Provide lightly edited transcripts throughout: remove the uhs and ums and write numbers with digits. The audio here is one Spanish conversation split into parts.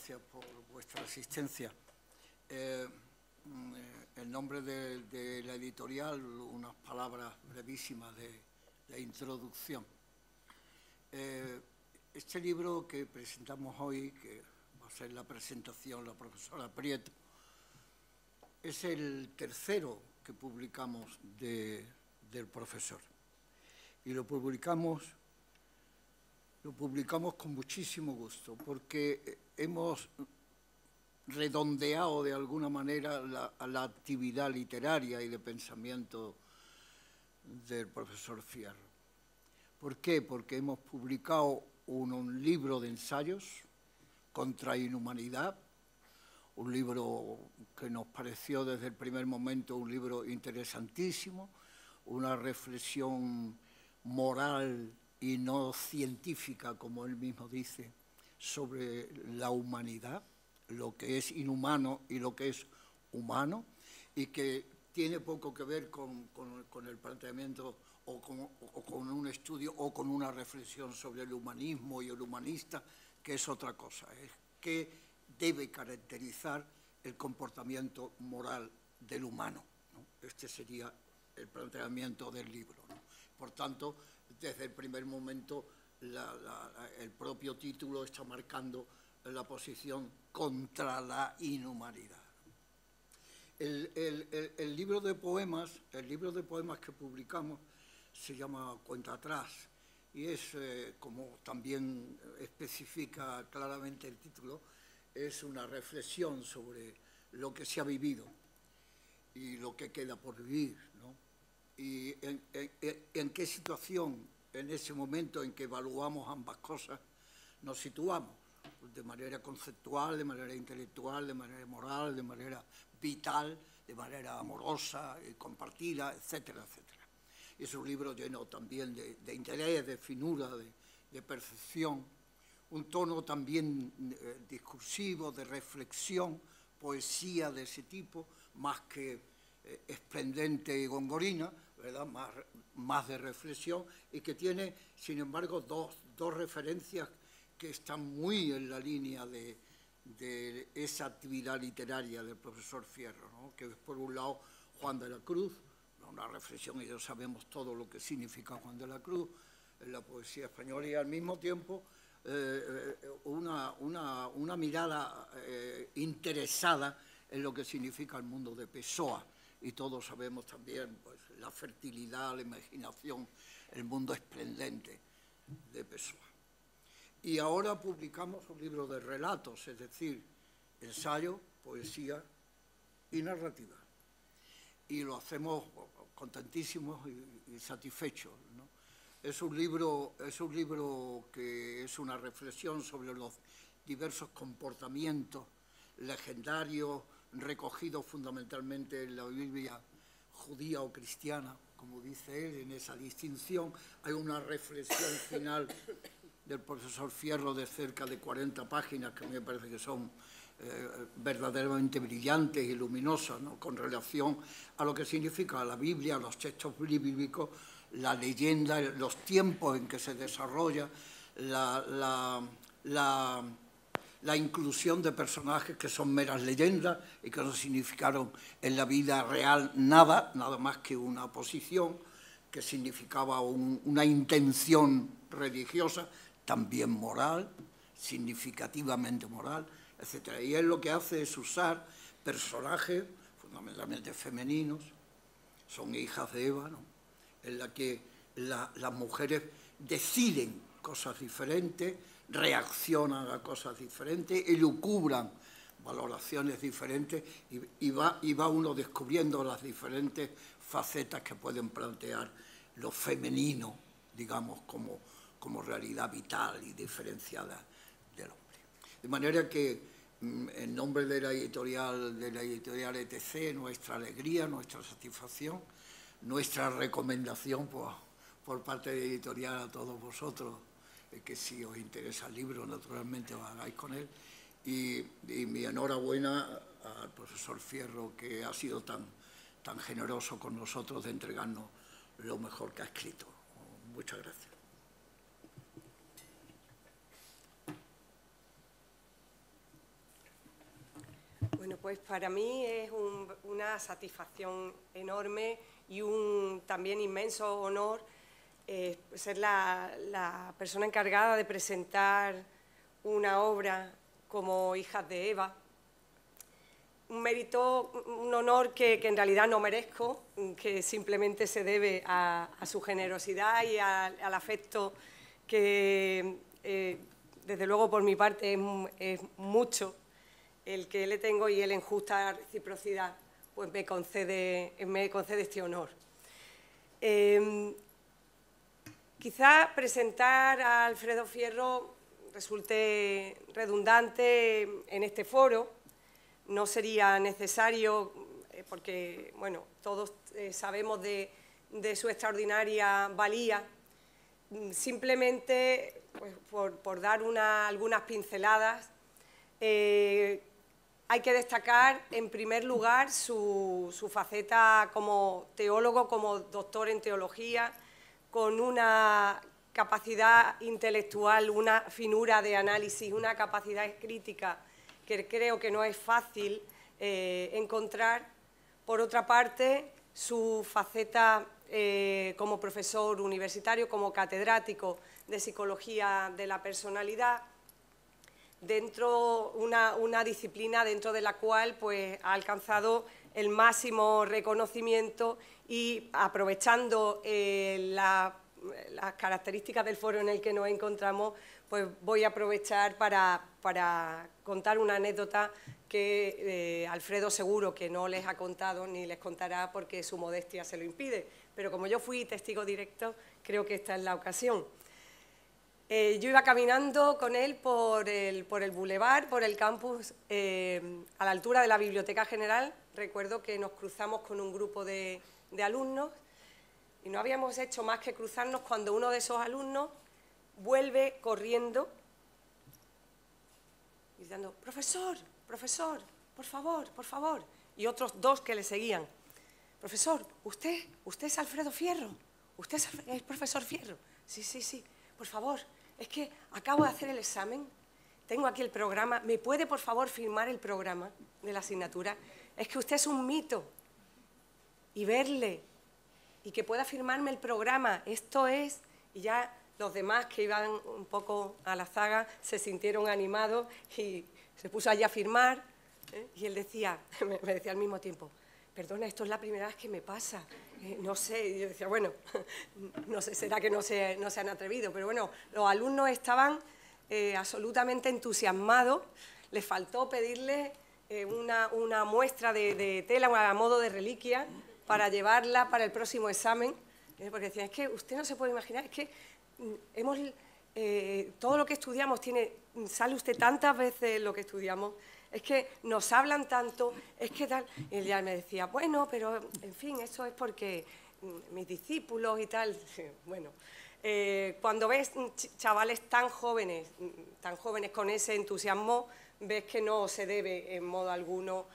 gracias por vuestra asistencia. En nombre de la editorial, unas palabras brevísimas de introducción. Este libro que presentamos hoy, que va a ser la presentación la profesora Prieto, es el tercero que publicamos del profesor. Y lo publicamos con muchísimo gusto, porque hemos redondeado de alguna manera la actividad literaria y de pensamiento del profesor Fierro. ¿Por qué? Porque hemos publicado un libro de ensayos contra inhumanidad, un libro que nos pareció desde el primer momento un libro interesantísimo, una reflexión moral y no científica, como él mismo dice, sobre la humanidad, lo que es inhumano y lo que es humano, y que tiene poco que ver con el planteamiento o con un estudio o con una reflexión sobre el humanismo y el humanista, que es otra cosa, es que debe caracterizar el comportamiento moral del humano, ¿no? Este sería el planteamiento del libro, ¿no? Por tanto, desde el primer momento, el propio título está marcando la posición contra la inhumanidad. El libro de poemas que publicamos se llama Cuenta atrás y es, como también especifica claramente el título, es una reflexión sobre lo que se ha vivido y lo que queda por vivir, ¿no? Y en qué situación, en ese momento en que evaluamos ambas cosas, nos situamos, de manera conceptual, de manera intelectual, de manera moral, de manera vital, de manera amorosa, compartida, etcétera, etcétera. Es un libro lleno también de interés, de finura, de percepción, un tono también discursivo, de reflexión, poesía de ese tipo, más que esplendente y gongorina, ¿verdad? Más de reflexión, y que tiene, sin embargo, dos referencias que están muy en la línea de esa actividad literaria del profesor Fierro, ¿no? Que es, por un lado, Juan de la Cruz, una reflexión, y ya sabemos todo lo que significa Juan de la Cruz en la poesía española, y al mismo tiempo una mirada interesada en lo que significa el mundo de Pessoa, y todos sabemos también pues, la fertilidad, la imaginación, el mundo esplendente de Pessoa. Y ahora publicamos un libro de relatos, es decir, ensayo, poesía y narrativa. Y lo hacemos contentísimos y satisfechos, ¿no? Es un libro que es una reflexión sobre los diversos comportamientos legendarios recogidos fundamentalmente en la Biblia judía o cristiana, como dice él, en esa distinción. Hay una reflexión final del profesor Fierro de cerca de 40 páginas, que a mí me parece que son verdaderamente brillantes y luminosas, ¿no? Con relación a lo que significa la Biblia, los textos bíblicos, la leyenda, los tiempos en que se desarrolla, la inclusión de personajes que son meras leyendas y que no significaron en la vida real nada más que una posición que significaba una intención religiosa, también moral, significativamente moral, etc. Y él lo que hace es usar personajes fundamentalmente femeninos, son hijas de Eva, ¿no? En la que las mujeres deciden cosas diferentes, reaccionan a cosas diferentes, elucubran valoraciones diferentes y va uno descubriendo las diferentes facetas que pueden plantear lo femenino, digamos, como realidad vital y diferenciada del hombre. De manera que, en nombre de la editorial ETC, nuestra alegría, nuestra satisfacción, nuestra recomendación por parte de la editorial a todos vosotros, que si os interesa el libro, naturalmente os hagáis con él, y mi enhorabuena al profesor Fierro, que ha sido tan generoso con nosotros de entregarnos lo mejor que ha escrito. Muchas gracias. Bueno, pues para mí es una satisfacción enorme y también inmenso honor ser la persona encargada de presentar una obra como Hijas de Eva. Un mérito, un honor que en realidad no merezco, que simplemente se debe a su generosidad y al afecto que, desde luego, por mi parte es mucho el que le tengo, y él, en justa reciprocidad, pues me concede este honor. Quizá presentar a Alfredo Fierro resulte redundante en este foro. No sería necesario, porque bueno, todos sabemos de su extraordinaria valía. Simplemente, pues, por dar algunas pinceladas, hay que destacar, en primer lugar, su faceta como teólogo, como doctor en teología, con una capacidad intelectual, una finura de análisis, una capacidad crítica que creo que no es fácil encontrar. Por otra parte, su faceta como profesor universitario, como catedrático de Psicología de la Personalidad, dentro una disciplina dentro de la cual pues, ha alcanzado el máximo reconocimiento, y aprovechando las características del foro en el que nos encontramos, pues voy a aprovechar para contar una anécdota que Alfredo seguro que no les ha contado ni les contará porque su modestia se lo impide, pero como yo fui testigo directo, creo que esta es la ocasión. Yo iba caminando con él por el boulevard, por el campus, a la altura de la Biblioteca General. Recuerdo que nos cruzamos con un grupo de alumnos y no habíamos hecho más que cruzarnos cuando uno de esos alumnos vuelve corriendo diciendo: profesor, profesor, por favor, por favor. Y otros dos que le seguían: profesor, ¿usted es Alfredo Fierro? ¿Usted es el profesor Fierro? Sí, sí, sí, por favor, es que acabo de hacer el examen, tengo aquí el programa, ¿me puede por favor firmar el programa de la asignatura? Es que usted es un mito. Y verle y que pueda firmarme el programa, esto es... Y ya los demás que iban un poco a la zaga se sintieron animados y se puso allí a firmar, y él decía, me decía al mismo tiempo: perdona, esto es la primera vez que me pasa, no sé. Y yo decía, bueno, no sé, será que no se han atrevido, pero bueno, los alumnos estaban absolutamente entusiasmados. Les faltó pedirle una muestra de tela a modo de reliquia para llevarla para el próximo examen, porque decían: es que usted no se puede imaginar, es que todo lo que estudiamos sale usted tantas veces lo que estudiamos, es que nos hablan tanto, es que tal. Y él ya me decía: bueno, pero en fin, eso es porque mis discípulos y tal. Bueno, cuando ves chavales tan jóvenes con ese entusiasmo, ves que no se debe en modo alguno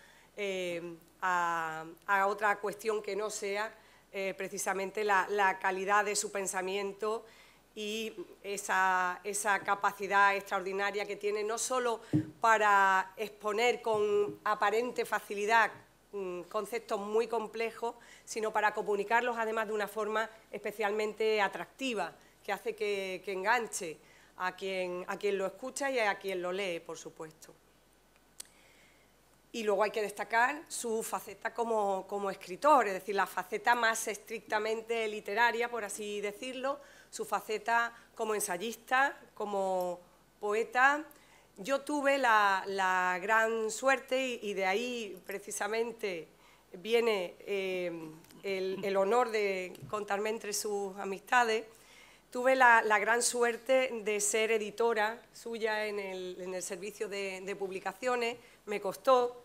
a otra cuestión que no sea precisamente la calidad de su pensamiento y esa capacidad extraordinaria que tiene, no solo para exponer con aparente facilidad conceptos muy complejos, sino para comunicarlos además de una forma especialmente atractiva, que hace que enganche a quien lo escucha y a quien lo lee, por supuesto. Y luego hay que destacar su faceta como escritor, es decir, la faceta más estrictamente literaria, por así decirlo, su faceta como ensayista, como poeta. Yo tuve la gran suerte, y de ahí precisamente viene el honor de contarme entre sus amistades. Tuve la gran suerte de ser editora suya en el servicio de publicaciones. Me costó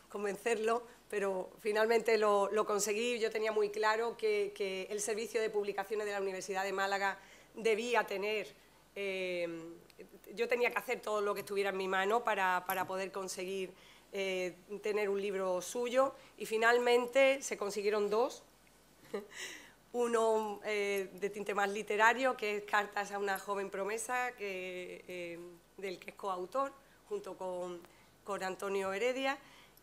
convencerlo, pero finalmente lo conseguí. Yo tenía muy claro que el servicio de publicaciones de la Universidad de Málaga debía tener... yo tenía que hacer todo lo que estuviera en mi mano para poder conseguir tener un libro suyo, y finalmente se consiguieron dos. Uno de tinte más literario, que es Cartas a una joven promesa, del que es coautor, junto con con Antonio Heredia,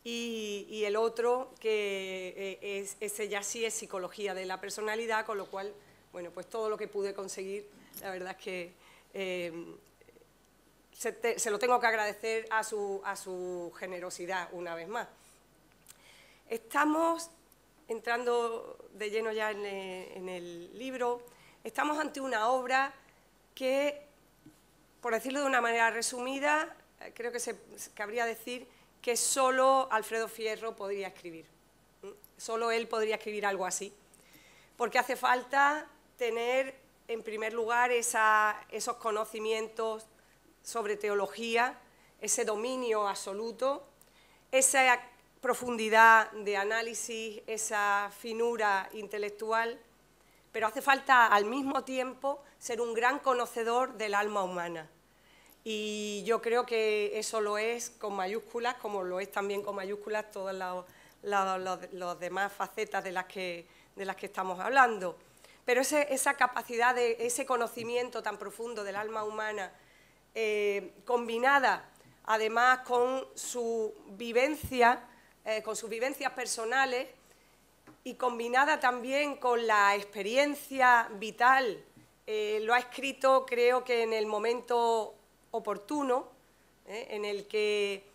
y el otro, que ese ya sí es Psicología de la Personalidad, con lo cual, bueno, pues todo lo que pude conseguir, la verdad es que se lo tengo que agradecer a su generosidad una vez más. Estamos entrando de lleno ya en el libro, estamos ante una obra que, por decirlo de una manera resumida, creo que cabría decir que solo Alfredo Fierro podría escribir. Solo él podría escribir algo así. Porque hace falta tener, en primer lugar, esos conocimientos sobre teología, ese dominio absoluto, esa profundidad de análisis, esa finura intelectual, pero hace falta al mismo tiempo ser un gran conocedor del alma humana. Y yo creo que eso lo es con mayúsculas, como lo es también con mayúsculas todas las demás facetas de las que estamos hablando. Pero esa capacidad, ese conocimiento tan profundo del alma humana, combinada además con sus vivencias personales y combinada también con la experiencia vital, lo ha escrito, creo que en el momento oportuno, en el que,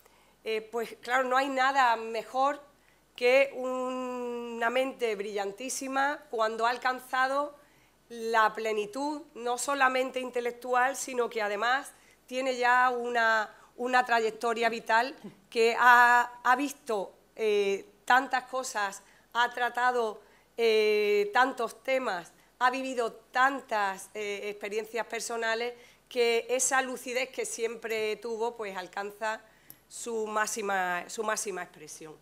pues claro, no hay nada mejor que una mente brillantísima cuando ha alcanzado la plenitud, no solamente intelectual, sino que además tiene ya una trayectoria vital que ha visto tantas cosas, ha tratado tantos temas, ha vivido tantas experiencias personales, que esa lucidez que siempre tuvo pues alcanza su máxima expresión.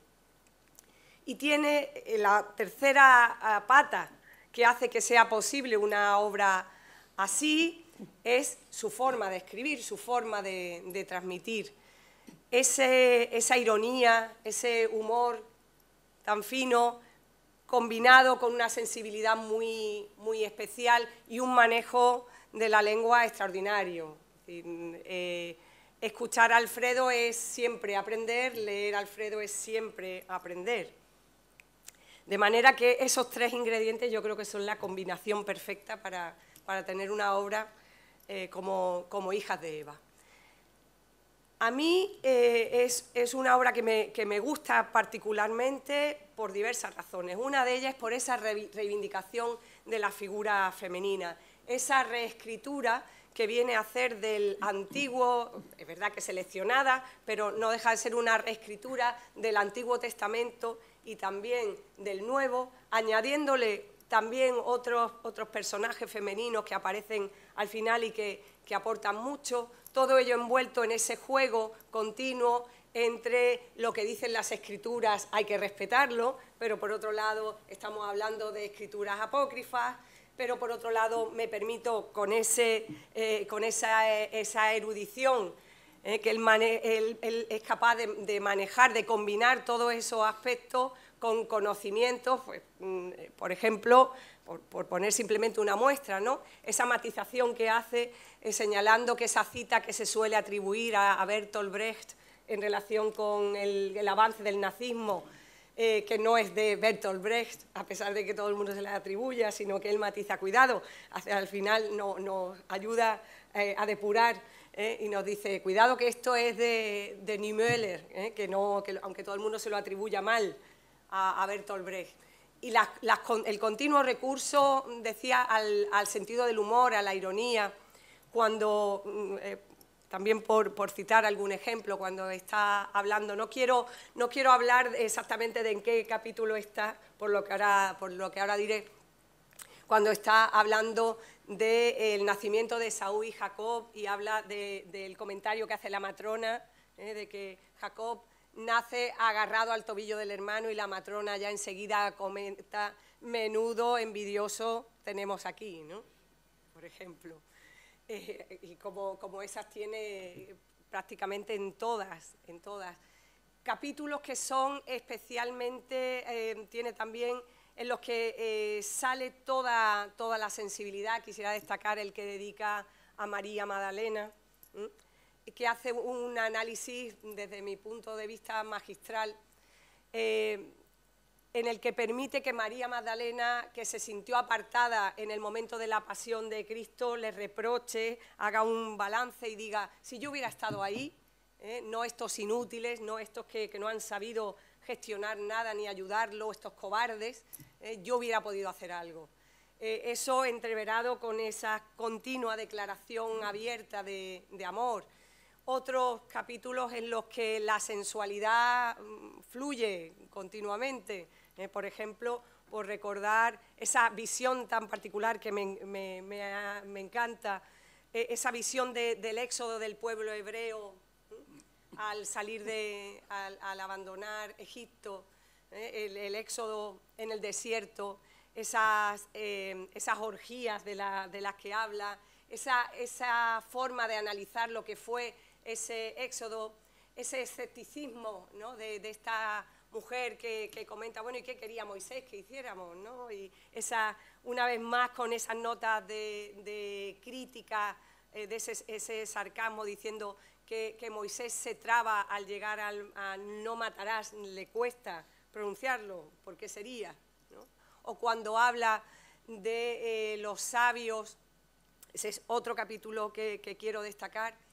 Y tiene la tercera pata que hace que sea posible una obra así, es su forma de escribir, su forma de transmitir. Esa ironía, ese humor tan fino, combinado con una sensibilidad muy, muy especial y un manejo de la lengua extraordinario. Escuchar a Alfredo es siempre aprender, leer a Alfredo es siempre aprender. De manera que esos tres ingredientes yo creo que son la combinación perfecta para tener una obra como Hijas de Eva. A mí es una obra que me gusta particularmente por diversas razones. Una de ellas es por esa reivindicación de la figura femenina, esa reescritura que viene a hacer del antiguo, es verdad que seleccionada, pero no deja de ser una reescritura del Antiguo Testamento y también del Nuevo, añadiéndole también otros personajes femeninos que aparecen al final y que aportan mucho, todo ello envuelto en ese juego continuo entre lo que dicen las escrituras, hay que respetarlo, pero por otro lado estamos hablando de escrituras apócrifas, pero por otro lado me permito con esa erudición que él es capaz de manejar, de combinar todos esos aspectos con conocimientos, pues, por ejemplo, por poner simplemente una muestra, ¿no? Esa matización que hace señalando que esa cita que se suele atribuir a Bertolt Brecht en relación con el avance del nazismo, que no es de Bertolt Brecht, a pesar de que todo el mundo se la atribuya, sino que él matiza, cuidado, al final nos ayuda a depurar y nos dice, cuidado que esto es de Niemöller, que aunque todo el mundo se lo atribuya mal a Bertolt Brecht. Y el continuo recurso, decía, al sentido del humor, a la ironía, cuando... También por citar algún ejemplo, cuando está hablando, no quiero hablar exactamente de en qué capítulo está, por lo que ahora diré, cuando está hablando del nacimiento de Esaú y Jacob y habla del comentario que hace la matrona, de que Jacob nace agarrado al tobillo del hermano y la matrona ya enseguida comenta, menudo envidioso tenemos aquí, ¿no? Por ejemplo. Y como esas tiene prácticamente en todas. Capítulos que son especialmente, tiene también en los que sale toda la sensibilidad. Quisiera destacar el que dedica a María Magdalena, que hace un análisis desde mi punto de vista magistral, en el que permite que María Magdalena, que se sintió apartada en el momento de la pasión de Cristo, le reproche, haga un balance y diga, si yo hubiera estado ahí, no estos inútiles, no estos que no han sabido gestionar nada ni ayudarlo, estos cobardes, yo hubiera podido hacer algo. Eso entreverado con esa continua declaración abierta de amor. Otros capítulos en los que la sensualidad fluye continuamente, por ejemplo, por recordar esa visión tan particular que me encanta, esa visión del éxodo del pueblo hebreo al salir al abandonar Egipto, el éxodo en el desierto, esas orgías de las que habla, esa forma de analizar lo que fue ese éxodo, ese escepticismo, ¿no?, de esta mujer que comenta, bueno, ¿y qué quería Moisés que hiciéramos?, ¿no? Y una vez más con esas notas de crítica, de ese sarcasmo, diciendo que Moisés se traba al llegar al no matarás, le cuesta pronunciarlo, ¿por qué sería?, ¿no? O cuando habla de los sabios, ese es otro capítulo que quiero destacar,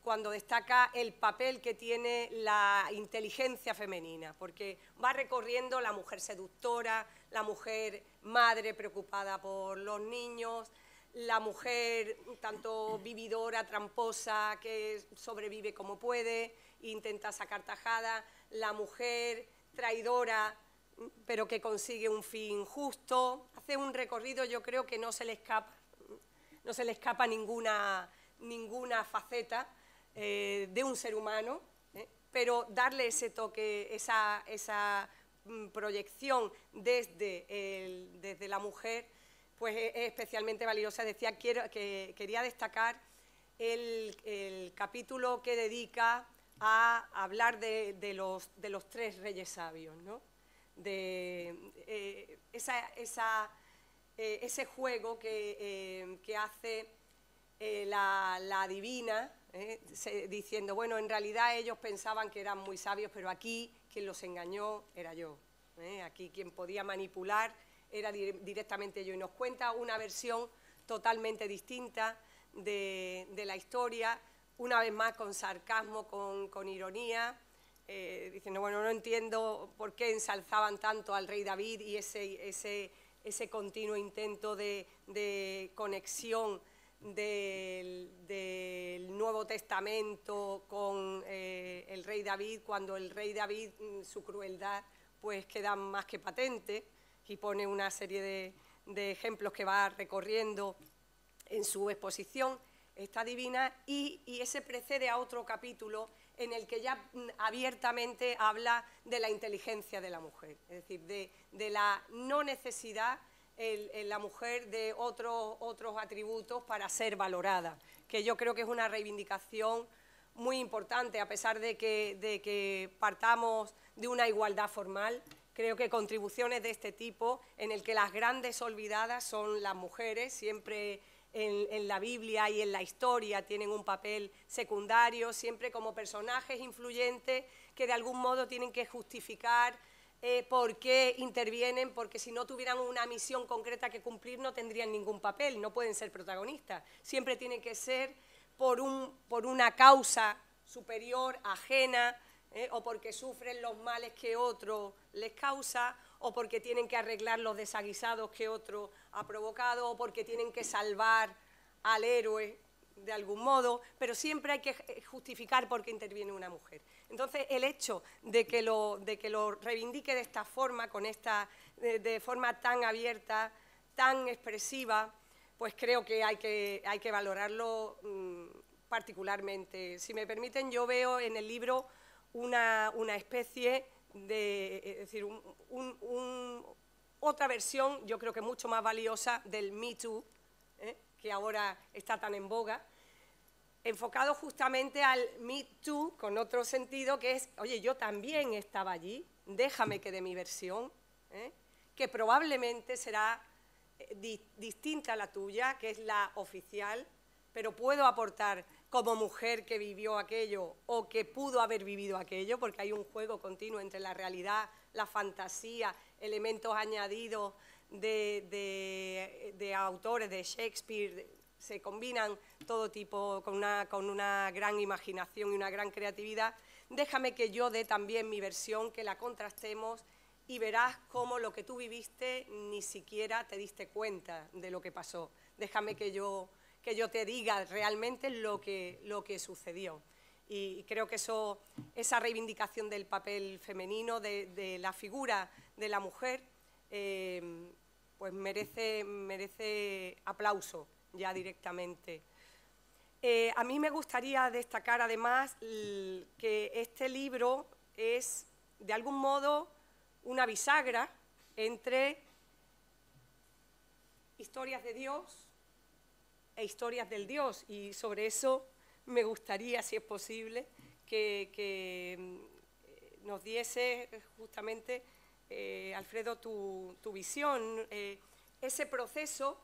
cuando destaca el papel que tiene la inteligencia femenina, porque va recorriendo la mujer seductora, la mujer madre preocupada por los niños, la mujer tanto vividora, tramposa, que sobrevive como puede, intenta sacar tajada, la mujer traidora, pero que consigue un fin justo. Hace un recorrido, yo creo que no se le escapa ninguna faceta de un ser humano, pero darle ese toque, esa proyección desde la mujer, pues es especialmente valiosa. Decía que quería destacar el capítulo que dedica a hablar de los tres reyes sabios, ¿no? De ese juego que hace la adivina, diciendo, bueno, en realidad ellos pensaban que eran muy sabios, pero aquí quien los engañó era yo, aquí quien podía manipular era directamente yo. Y nos cuenta una versión totalmente distinta de la historia, una vez más con sarcasmo, con ironía, diciendo, bueno, no entiendo por qué ensalzaban tanto al rey David y ese continuo intento de conexión del Nuevo Testamento con el rey David, cuando el rey David, su crueldad, pues queda más que patente, y pone una serie de ejemplos que va recorriendo en su exposición, esta divina, y ese precede a otro capítulo en el que ya abiertamente habla de la inteligencia de la mujer, es decir, de la no necesidad en la mujer de otros atributos para ser valorada, que yo creo que es una reivindicación muy importante, a pesar de que partamos de una igualdad formal. Creo que contribuciones de este tipo, en el que las grandes olvidadas son las mujeres, siempre en la Biblia y en la historia tienen un papel secundario, siempre como personajes influyentes que de algún modo tienen que justificar por qué intervienen, porque si no tuvieran una misión concreta que cumplir no tendrían ningún papel, no pueden ser protagonistas. Siempre tiene que ser por una causa superior, ajena, o porque sufren los males que otro les causa, o porque tienen que arreglar los desaguisados que otro ha provocado, o porque tienen que salvar al héroe de algún modo, pero siempre hay que justificar por qué interviene una mujer. Entonces, el hecho de que lo reivindique de esta forma, de forma tan abierta, tan expresiva, pues creo que hay que valorarlo particularmente. Si me permiten, yo veo en el libro una especie de, es decir, otra versión, yo creo que mucho más valiosa, del Me Too, que ahora está tan en boga, enfocado justamente al Me Too, con otro sentido, que es, oye, yo también estaba allí, déjame que dé mi versión, que probablemente será distinta a la tuya, que es la oficial, pero puedo aportar como mujer que vivió aquello o que pudo haber vivido aquello, porque hay un juego continuo entre la realidad, la fantasía, elementos añadidos de autores, de Shakespeare, se combinan todo tipo con una gran imaginación y una gran creatividad. Déjame que yo dé también mi versión, que la contrastemos y verás cómo lo que tú viviste ni siquiera te diste cuenta de lo que pasó. Déjame que yo te diga realmente lo que sucedió. Y creo que esa reivindicación del papel femenino, de la figura de la mujer, pues merece aplauso ya directamente. A mí me gustaría destacar además que este libro es de algún modo una bisagra entre historias de Dios e historias del Dios, y sobre eso me gustaría, si es posible, que nos diese justamente, Alfredo, tu visión, ese proceso,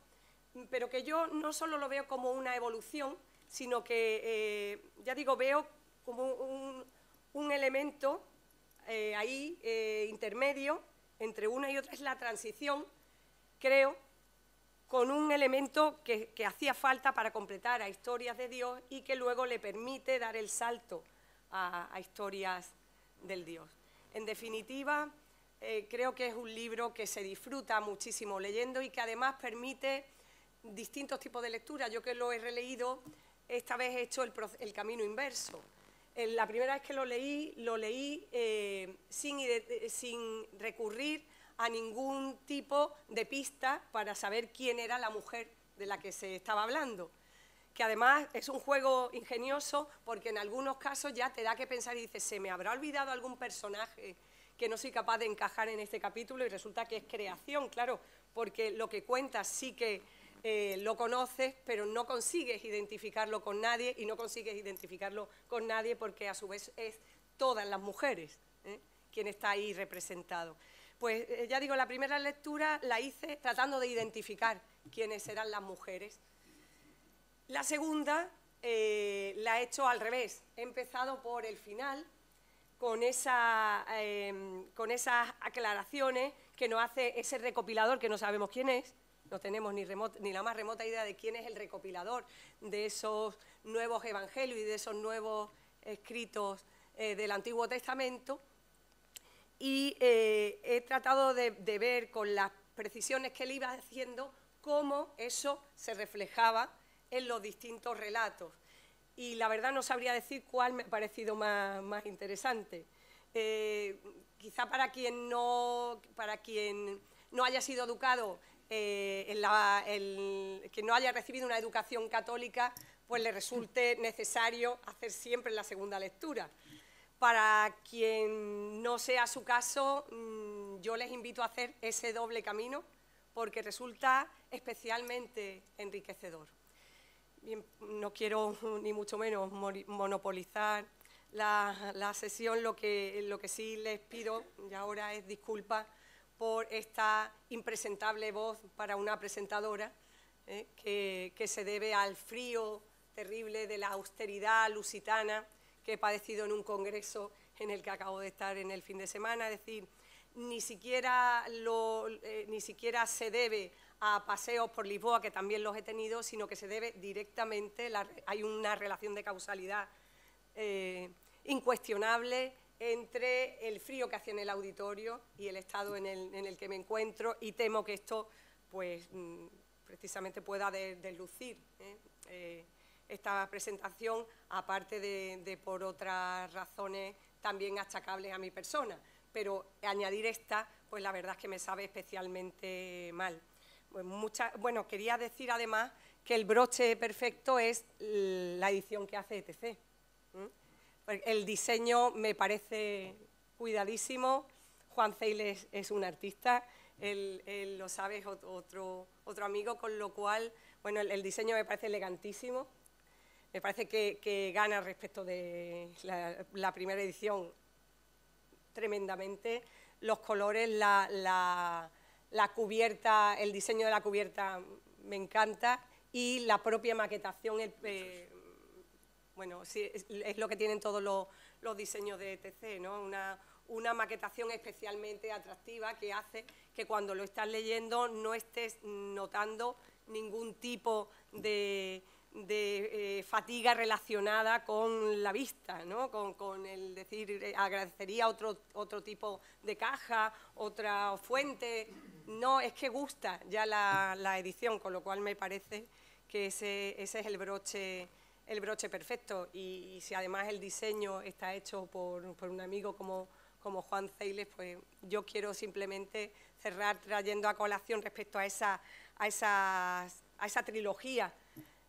pero que yo no solo lo veo como una evolución, sino que, ya digo, veo como un elemento ahí intermedio entre una y otra, es la transición, creo, con un elemento que hacía falta para completar a historias de Dios y que luego le permite dar el salto a historias del Dios. En definitiva, creo que es un libro que se disfruta muchísimo leyendo y que además permite distintos tipos de lectura. Yo, que lo he releído, esta vez he hecho el camino inverso. La primera vez que lo leí sin recurrir a ningún tipo de pista para saber quién era la mujer de la que se estaba hablando, que además es un juego ingenioso porque en algunos casos ya te da que pensar y dices, ¿se me habrá olvidado algún personaje que no soy capaz de encajar en este capítulo? Y resulta que es creación, claro, porque lo que cuentas sí que lo conoces, pero no consigues identificarlo con nadie, y no consigues identificarlo con nadie porque a su vez es todas las mujeres quien está ahí representado. Pues ya digo, la primera lectura la hice tratando de identificar quiénes eran las mujeres. La segunda la he hecho al revés. He empezado por el final, con esas aclaraciones que nos hace ese recopilador, que no sabemos quién es, no tenemos ni la más remota idea de quién es el recopilador de esos nuevos evangelios y de esos nuevos escritos del Antiguo Testamento. Y he tratado de ver con las precisiones que él iba haciendo cómo eso se reflejaba en los distintos relatos. Y la verdad no sabría decir cuál me ha parecido más interesante. Quizá para quien no haya sido educado, que no haya recibido una educación católica, pues le resulte necesario hacer siempre la segunda lectura. Para quien no sea su caso, yo les invito a hacer ese doble camino porque resulta especialmente enriquecedor. Bien, no quiero ni mucho menos monopolizar la sesión, lo que sí les pido y ahora es disculpas por esta impresentable voz para una presentadora que se debe al frío terrible de la austeridad lusitana que he padecido en un congreso en el que acabo de estar en el fin de semana. Es decir, ni siquiera se debe a paseos por Lisboa, que también los he tenido, sino que se debe directamente, hay una relación de causalidad incuestionable entre el frío que hacía en el auditorio y el estado en el que me encuentro, y temo que esto pues, precisamente pueda deslucir esta presentación, aparte de por otras razones también achacables a mi persona. Pero añadir esta, pues la verdad es que me sabe especialmente mal. Pues bueno, quería decir además que el broche perfecto es la edición que hace ETC. El diseño me parece cuidadísimo. Juan Ceiles es un artista, él lo sabe, es otro amigo, con lo cual, bueno, el diseño me parece elegantísimo. Me parece que gana respecto de la primera edición tremendamente. Los colores, la cubierta, el diseño de la cubierta me encanta, y la propia maquetación bueno, sí, es lo que tienen todos los diseños de ETC, ¿no? Una maquetación especialmente atractiva que hace que cuando lo estás leyendo no estés notando ningún tipo de fatiga relacionada con la vista, ¿no? Con el decir, agradecería otro tipo de caja, otra fuente. No, es que gusta ya la edición, con lo cual me parece que ese es el broche perfecto. Y si además el diseño está hecho por un amigo como Juan Ceiles, pues yo quiero simplemente cerrar trayendo a colación respecto a esa trilogía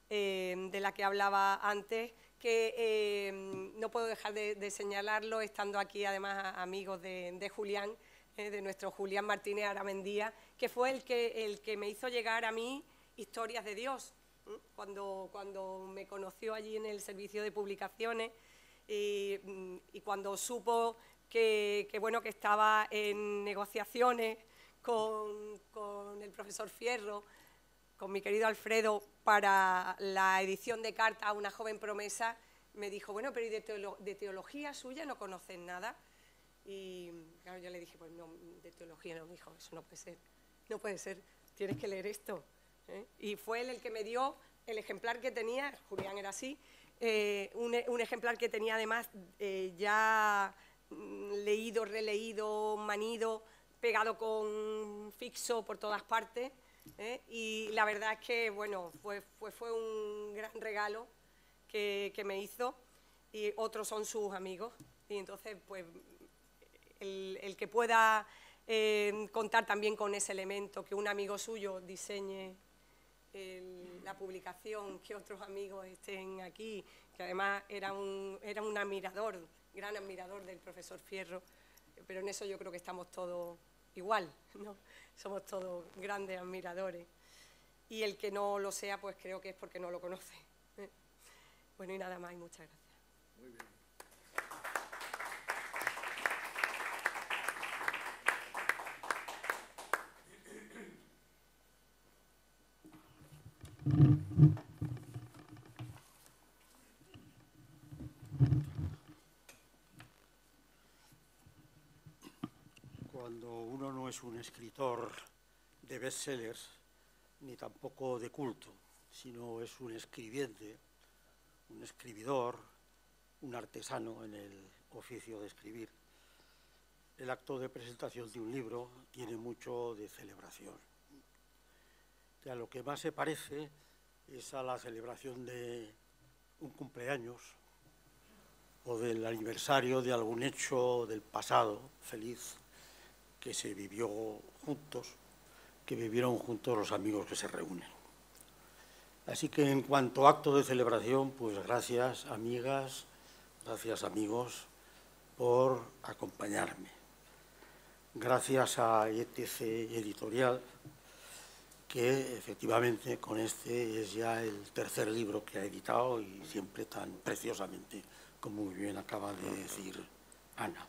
de la que hablaba antes, que no puedo dejar de señalarlo, estando aquí además amigos de Julián, de nuestro Julián Martínez Aramendía, que fue el que me hizo llegar a mí Historias de Dios, cuando me conoció allí en el servicio de publicaciones y cuando supo que estaba en negociaciones con el profesor Fierro, con mi querido Alfredo, para la edición de Carta a una joven promesa, me dijo, bueno, pero ¿y de teología suya no conocen nada? Y claro, yo le dije, pues no, de teología no, hijo, eso no puede ser, tienes que leer esto. Y fue él el que me dio el ejemplar que tenía, Julián era así, un ejemplar que tenía además ya leído, releído, manido, pegado con fixo por todas partes, y la verdad es que, bueno, fue un gran regalo que me hizo, y otros son sus amigos, y entonces, pues, el que pueda contar también con ese elemento, que un amigo suyo diseñe la publicación, que otros amigos estén aquí, que además era un admirador, gran admirador del profesor Fierro, pero en eso yo creo que estamos todos igual, ¿no? Somos todos grandes admiradores. Y el que no lo sea, pues creo que es porque no lo conoce. Bueno, y nada más, y muchas gracias. Muy bien. Cuando uno no es un escritor de bestsellers, ni tampoco de culto, sino es un escribiente, un escribidor, un artesano en el oficio de escribir, el acto de presentación de un libro tiene mucho de celebración. Que a lo que más se parece es a la celebración de un cumpleaños o del aniversario de algún hecho del pasado feliz que se vivió juntos, que vivieron juntos los amigos que se reúnen. Así que en cuanto a acto de celebración, pues gracias amigas, gracias amigos por acompañarme. Gracias a ETC Editorial, que efectivamente con este es ya el tercer libro que ha editado y siempre tan preciosamente, como muy bien acaba de decir Ana.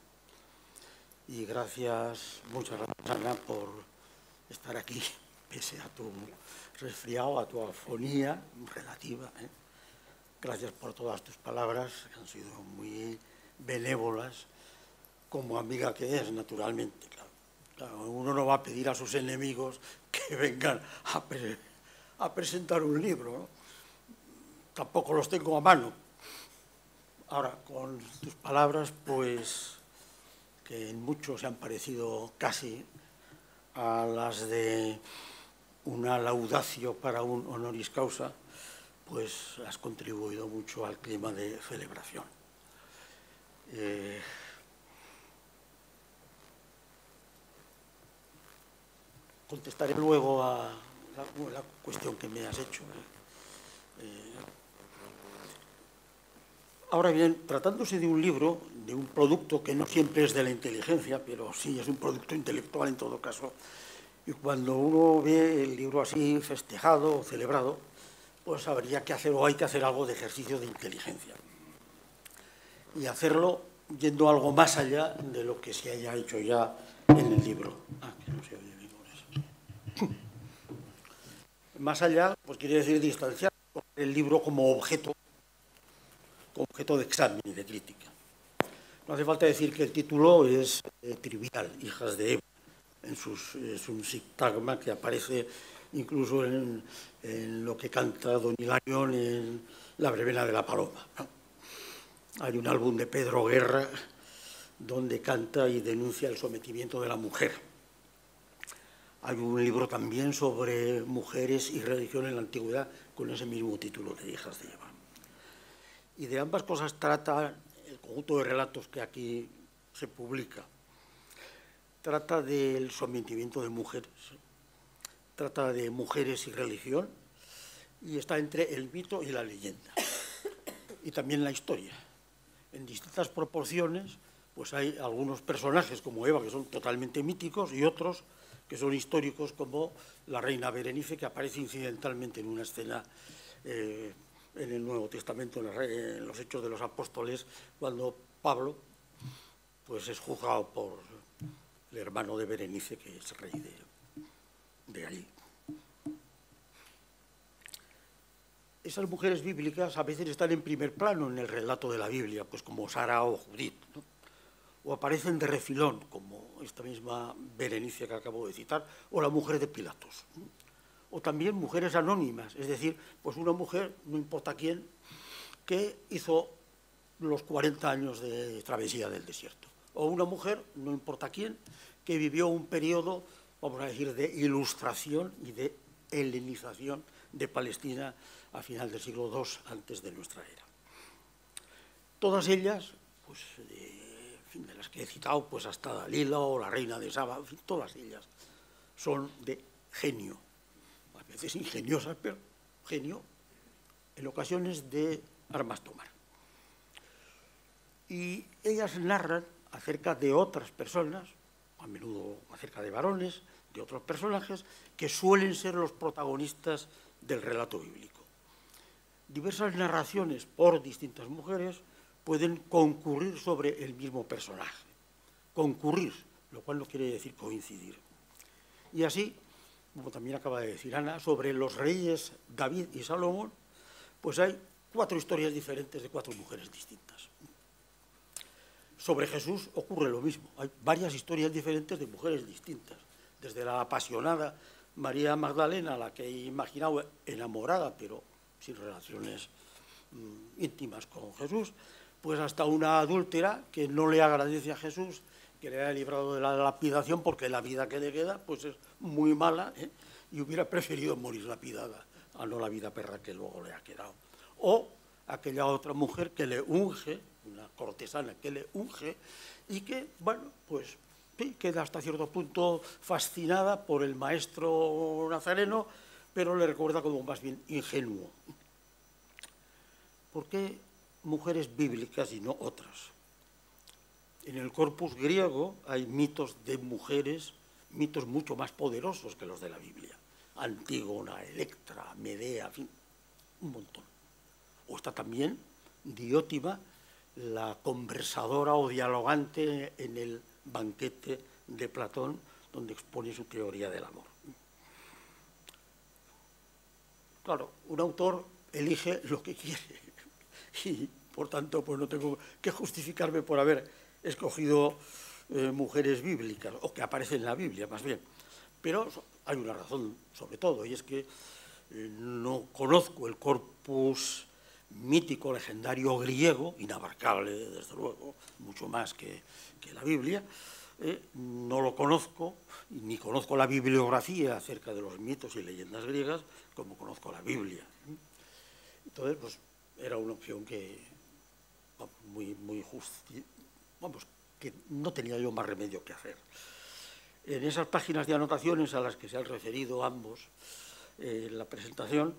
Y gracias, muchas gracias Ana por estar aquí, pese a tu resfriado, a tu afonía relativa. Gracias por todas tus palabras, que han sido muy benévolas, como amiga que es, naturalmente. Claro, uno no va a pedir a sus enemigos que vengan a presentar un libro, ¿no? Tampoco los tengo a mano. Ahora, con tus palabras, pues, que en muchos se han parecido casi a las de una laudatio para un honoris causa, pues has contribuido mucho al clima de celebración. Contestaré luego a la cuestión que me has hecho. Ahora bien, tratándose de un libro, de un producto que no siempre es de la inteligencia, pero sí es un producto intelectual en todo caso, y cuando uno ve el libro así festejado o celebrado, pues habría que hacer o hay que hacer algo de ejercicio de inteligencia. Y hacerlo yendo algo más allá de lo que se haya hecho ya en el libro. Que no se oye bien con eso. Más allá, pues quiere decir distanciar el libro como objeto objeto de examen y de crítica. No hace falta decir que el título es trivial, Hijas de Eva. Es un sintagma que aparece incluso en lo que canta don Hilarión en La verbena de la paloma, ¿no? Hay un álbum de Pedro Guerra donde canta y denuncia el sometimiento de la mujer. Hay un libro también sobre mujeres y religión en la antigüedad con ese mismo título de Hijas de Eva. Y de ambas cosas trata el conjunto de relatos que aquí se publica. Trata del sometimiento de mujeres, trata de mujeres y religión, y está entre el mito y la leyenda, y también la historia. En distintas proporciones, pues hay algunos personajes como Eva que son totalmente míticos y otros que son históricos como la reina Berenice, que aparece incidentalmente en una escena en el Nuevo Testamento, en los Hechos de los Apóstoles, cuando Pablo pues, es juzgado por el hermano de Berenice, que es rey de allí. Esas mujeres bíblicas a veces están en primer plano en el relato de la Biblia, pues como Sara o Judith, ¿no? O aparecen de refilón, como esta misma Berenice que acabo de citar, o la mujer de Pilatos, ¿no? O también mujeres anónimas, es decir, pues una mujer, no importa quién, que hizo los 40 años de travesía del desierto. O una mujer, no importa quién, que vivió un periodo, vamos a decir, de ilustración y de helenización de Palestina a final del siglo II antes de nuestra era. Todas ellas, pues, de las que he citado, pues hasta Dalila o la reina de Saba, en fin, todas ellas son de genio, a veces ingeniosas, pero genio, en ocasiones de armas tomar. Y ellas narran acerca de otras personas, a menudo acerca de varones, de otros personajes, que suelen ser los protagonistas del relato bíblico. Diversas narraciones por distintas mujeres pueden concurrir sobre el mismo personaje. Concurrir, lo cual no quiere decir coincidir. Y así, como también acaba de decir Ana, sobre los reyes David y Salomón, pues hay 4 historias diferentes de 4 mujeres distintas. Sobre Jesús ocurre lo mismo. Hay varias historias diferentes de mujeres distintas. Desde la apasionada María Magdalena, la que he imaginado enamorada, pero sin relaciones íntimas con Jesús, pues hasta una adúltera que no le agradece a Jesús que le haya librado de la lapidación porque la vida que le queda pues es muy mala, y hubiera preferido morir lapidada a no la vida perra que luego le ha quedado. O aquella otra mujer que le unge, una cortesana que le unge y que, bueno, pues sí, queda hasta cierto punto fascinada por el maestro nazareno, pero le recuerda como más bien ingenuo. ¿Por qué mujeres bíblicas y no otras? En el corpus griego hay mitos de mujeres, mitos mucho más poderosos que los de la Biblia. Antígona, Electra, Medea, en fin, un montón. O está también Diótima, la conversadora o dialogante en el banquete de Platón, donde expone su teoría del amor. Claro, un autor elige lo que quiere y, por tanto, pues no tengo que justificarme por haber escogido mujeres bíblicas, o que aparecen en la Biblia, más bien. Pero hay una razón sobre todo, y es que no conozco el corpus mítico, legendario griego, inabarcable, desde luego, mucho más que la Biblia. No lo conozco, ni conozco la bibliografía acerca de los mitos y leyendas griegas, como conozco la Biblia. Entonces, pues, era una opción que muy justa, vamos, que no tenía yo más remedio que hacer. En esas páginas de anotaciones a las que se han referido ambos en la presentación,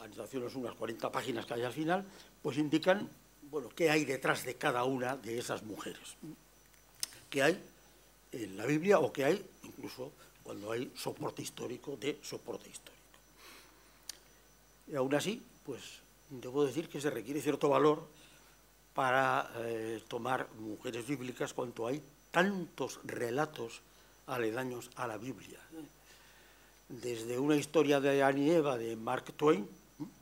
anotaciones unas 40 páginas que hay al final, pues indican, bueno, qué hay detrás de cada una de esas mujeres, qué hay en la Biblia o qué hay incluso cuando hay soporte histórico de soporte histórico. Y aún así, pues debo decir que se requiere cierto valor para tomar mujeres bíblicas cuando hay tantos relatos aledaños a la Biblia. Desde una historia de Adán y Eva de Mark Twain,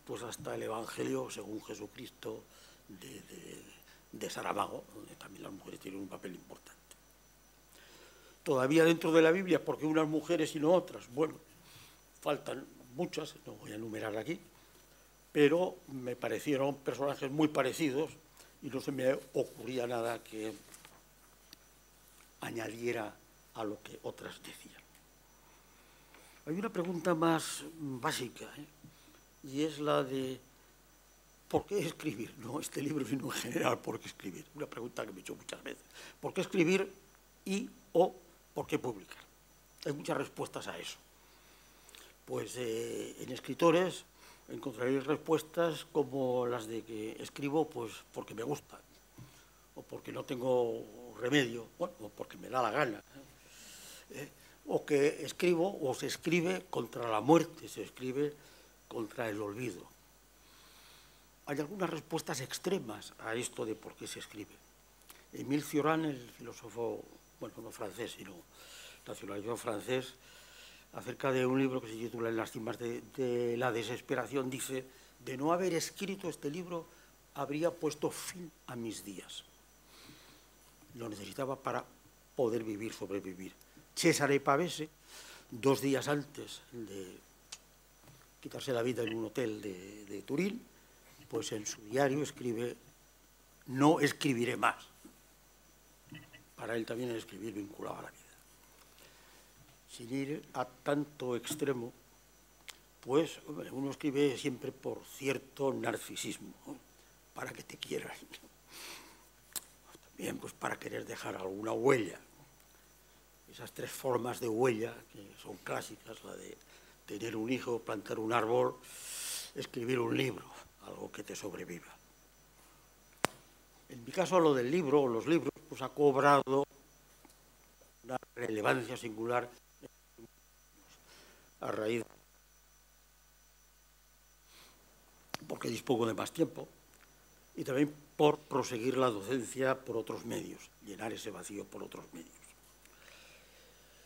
pues hasta el Evangelio según Jesucristo de Saramago, donde también las mujeres tienen un papel importante. Todavía dentro de la Biblia, ¿por qué unas mujeres y no otras? Bueno, faltan muchas, no voy a enumerar aquí, pero me parecieron personajes muy parecidos y no se me ocurría nada que añadiera a lo que otras decían. Hay una pregunta más básica, y es la de ¿por qué escribir? No este libro, sino en general, ¿por qué escribir? Una pregunta que me he hecho muchas veces. ¿Por qué escribir o por qué publicar? Hay muchas respuestas a eso. Pues en escritores encontraréis respuestas como las de que escribo pues porque me gusta, o porque no tengo remedio, bueno, o porque me da la gana, o que escribo o se escribe contra la muerte, se escribe contra el olvido. Hay algunas respuestas extremas a esto de por qué se escribe. Émile Cioran, el filósofo, bueno, no francés, sino nacionalizado francés, acerca de un libro que se titula En las cimas de la desesperación, dice: de no haber escrito este libro, habría puesto fin a mis días. Lo necesitaba para poder vivir, sobrevivir. Cesare Pavese, 2 días antes de quitarse la vida en un hotel de Turín, pues en su diario escribe: no escribiré más. Para él también el escribir vinculaba a la vida. Sin ir a tanto extremo, pues uno escribe siempre por cierto narcisismo, ¿no? Para que te quieran. También pues para querer dejar alguna huella. Esas 3 formas de huella que son clásicas, la de tener un hijo, plantar un árbol, escribir un libro, algo que te sobreviva. En mi caso, lo del libro o los libros pues ha cobrado una relevancia singular a raíz, porque dispongo de más tiempo, y también por proseguir la docencia por otros medios, llenar ese vacío por otros medios.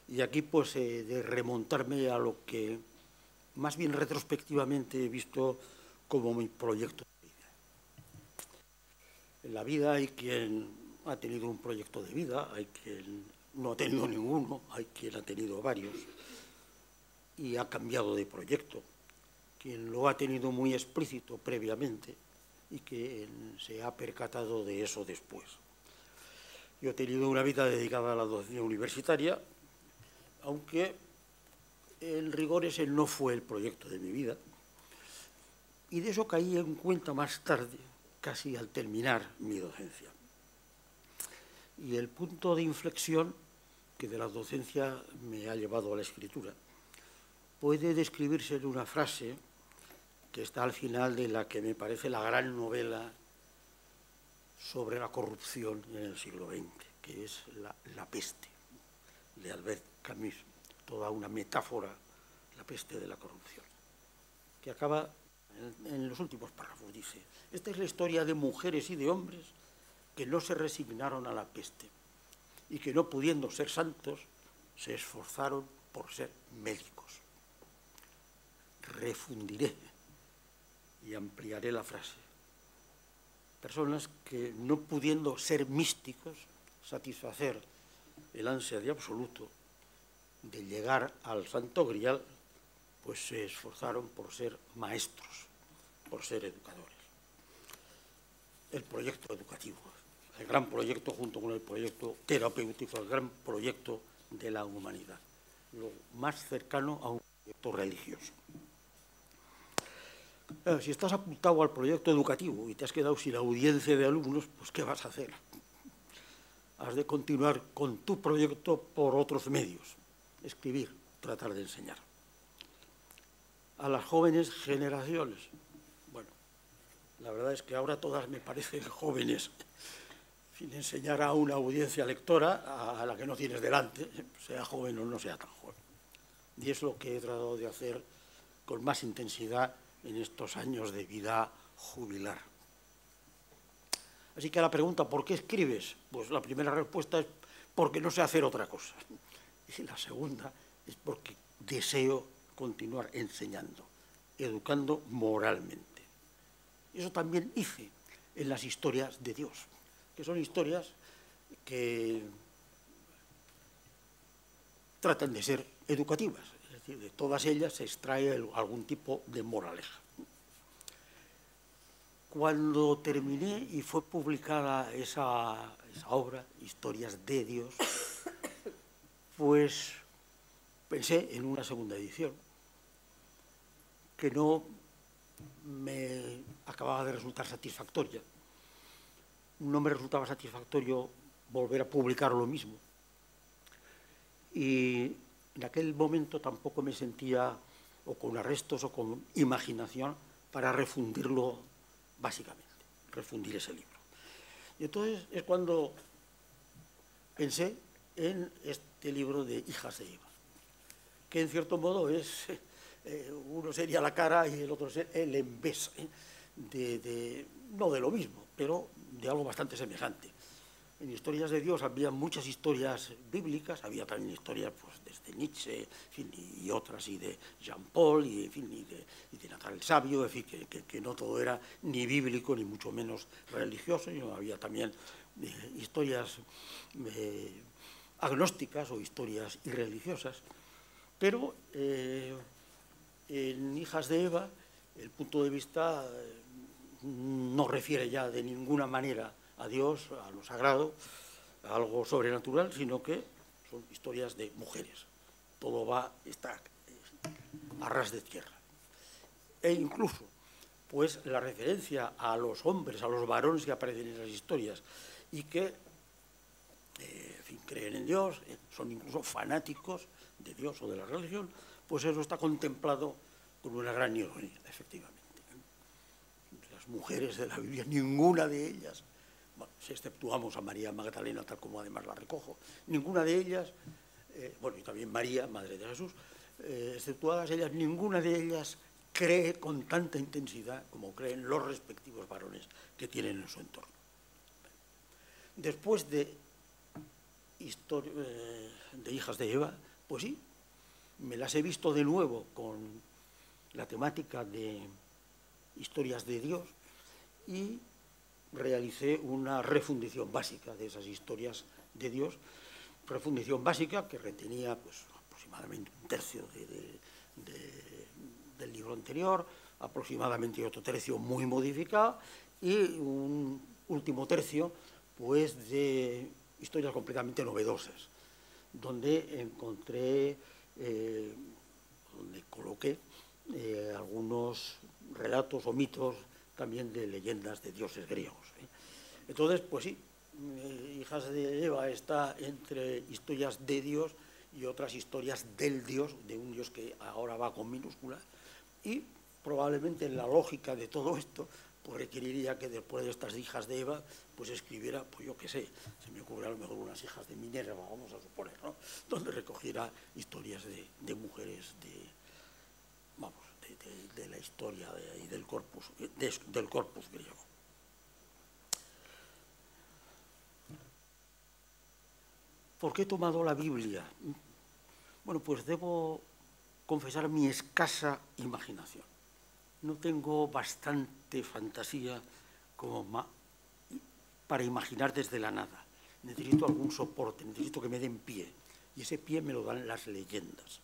Y aquí pues de remontarme a lo que más bien retrospectivamente he visto como mi proyecto de vida. En la vida hay quien ha tenido un proyecto de vida, hay quien no ha tenido ninguno, hay quien ha tenido varios y ha cambiado de proyecto, quien lo ha tenido muy explícito previamente y quien se ha percatado de eso después. Yo he tenido una vida dedicada a la docencia universitaria, aunque en rigor ese no fue el proyecto de mi vida, y de eso caí en cuenta más tarde, casi al terminar mi docencia. Y el punto de inflexión que de la docencia me ha llevado a la escritura puede describirse en una frase que está al final de la que me parece la gran novela sobre la corrupción en el siglo XX, que es La peste, de Albert Camus, toda una metáfora, la peste de la corrupción, que acaba en los últimos párrafos, dice: esta es la historia de mujeres y de hombres que no se resignaron a la peste y que, no pudiendo ser santos, se esforzaron por ser médicos. Refundiré y ampliaré la frase. Personas que, no pudiendo ser místicos, satisfacer el ansia de absoluto, de llegar al santo grial, pues se esforzaron por ser maestros, por ser educadores. El proyecto educativo, el gran proyecto junto con el proyecto terapéutico, el gran proyecto de la humanidad, lo más cercano a un proyecto religioso. Si estás apuntado al proyecto educativo y te has quedado sin audiencia de alumnos, pues ¿qué vas a hacer? Has de continuar con tu proyecto por otros medios, escribir, tratar de enseñar. A las jóvenes generaciones, bueno, la verdad es que ahora todas me parecen jóvenes, sin enseñar a una audiencia lectora a la que no tienes delante, sea joven o no sea tan joven. Y es lo que he tratado de hacer con más intensidad en estos años de vida jubilar. Así que a la pregunta ¿por qué escribes? Pues la primera respuesta es porque no sé hacer otra cosa. Y la segunda es porque deseo continuar enseñando, educando moralmente. Eso también hice en las historias de Dios, que son historias que tratan de ser educativas, es decir, de todas ellas se extrae algún tipo de moraleja. Cuando terminé y fue publicada esa obra, Historias de Dios, pues pensé en una segunda edición, que no me acababa de resultar satisfactoria. No me resultaba satisfactorio volver a publicar lo mismo. Y en aquel momento tampoco me sentía o con arrestos o con imaginación para refundirlo básicamente, refundir ese libro. Y entonces es cuando pensé en este libro de Hijas de Eva, que en cierto modo es, uno sería la cara y el otro es el envés, no de lo mismo, pero de algo bastante semejante. En Historias de Dios había muchas historias bíblicas, había también historias pues, desde Nietzsche, en fin, y otras, y de Jean-Paul, y, en fin, y de Nathan el Sabio, en fin, que no todo era ni bíblico, ni mucho menos religioso, y había también historias agnósticas o historias irreligiosas, pero en Hijas de Eva el punto de vista no refiere ya de ninguna manera a Dios, a lo sagrado, a algo sobrenatural, sino que son historias de mujeres. Todo está a ras de tierra. E incluso, pues, la referencia a los hombres, a los varones que aparecen en esas historias y que, en fin, creen en Dios, son incluso fanáticos de Dios o de la religión, pues eso está contemplado con una gran ironía, efectivamente. Las mujeres de la Biblia, ninguna de ellas, bueno, si exceptuamos a María Magdalena, tal como además la recojo, ninguna de ellas, bueno, y también María, madre de Jesús, exceptuadas ellas, ninguna de ellas cree con tanta intensidad como creen los respectivos varones que tienen en su entorno. Después de Hijas de Eva, pues sí, me las he visto de nuevo con la temática de Historias de Dios y realicé una refundición básica de esas historias de Dios, refundición básica que retenía pues, aproximadamente un tercio del libro anterior, aproximadamente otro tercio muy modificado y un último tercio pues, de historias completamente novedosas, donde encontré, donde coloqué algunos relatos o mitos también de leyendas de dioses griegos. Entonces, pues sí, Hijas de Eva está entre historias de Dios y otras historias del Dios, de un Dios que ahora va con minúscula, y probablemente la lógica de todo esto pues requeriría que después de estas Hijas de Eva pues escribiera, pues yo qué sé, se me ocurre a lo mejor unas Hijas de Minerva, vamos a suponer, ¿no? Donde recogiera historias de mujeres de la historia y del corpus griego. ¿Por qué he tomado la Biblia? Bueno, pues debo confesar mi escasa imaginación. No tengo bastante fantasía como para imaginar desde la nada. Necesito algún soporte, necesito que me den pie. Y ese pie me lo dan las leyendas.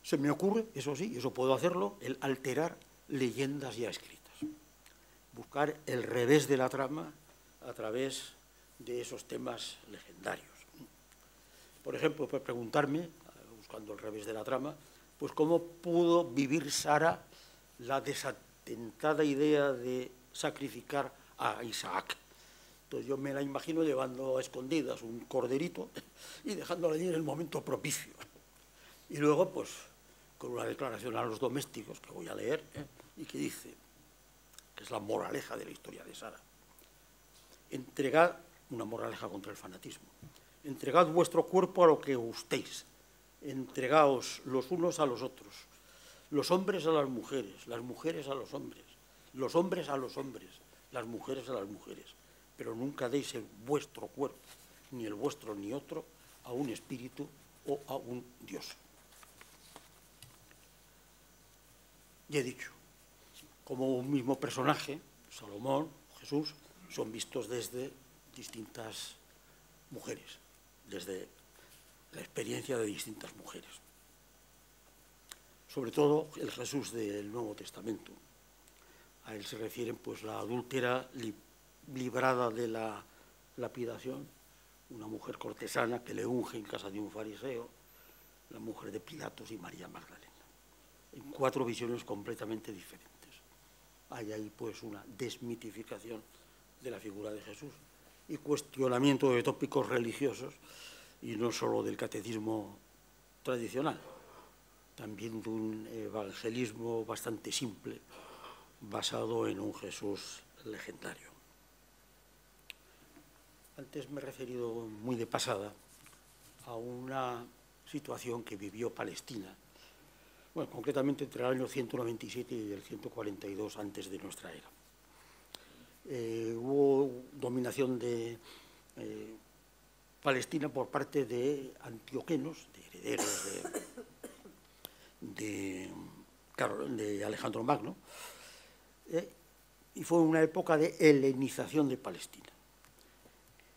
Se me ocurre, eso sí, eso puedo hacerlo, el alterar leyendas ya escritas. Buscar el revés de la trama a través de esos temas legendarios. Por ejemplo, pues preguntarme, buscando el revés de la trama, pues cómo pudo vivir Sara la desatentada idea de sacrificar a Isaac. Entonces yo me la imagino llevando a escondidas un corderito y dejándolo allí en el momento propicio. Y luego, pues, con una declaración a los domésticos que voy a leer, y que dice, que es la moraleja de la historia de Sara. Entregad, una moraleja contra el fanatismo, entregad vuestro cuerpo a lo que gustéis, entregaos los unos a los otros, los hombres a las mujeres a los hombres a los hombres, las mujeres a las mujeres, pero nunca deis vuestro cuerpo, ni el vuestro ni otro, a un espíritu o a un dios. Y he dicho, como un mismo personaje, Salomón, Jesús, son vistos desde distintas mujeres, desde la experiencia de distintas mujeres. Sobre todo el Jesús del Nuevo Testamento. A él se refieren pues la adúltera librada de la lapidación, una mujer cortesana que le unge en casa de un fariseo, la mujer de Pilatos y María Magdalena, en 4 visiones completamente diferentes. Hay ahí pues una desmitificación de la figura de Jesús y cuestionamiento de tópicos religiosos, y no solo del catecismo tradicional, también de un evangelismo bastante simple, basado en un Jesús legendario. Antes me he referido muy de pasada a una situación que vivió Palestina, bueno, concretamente entre el año 197 y el 142 antes de nuestra era. Hubo dominación de Palestina por parte de antioquenos, de herederos de Alejandro Magno, y fue una época de helenización de Palestina.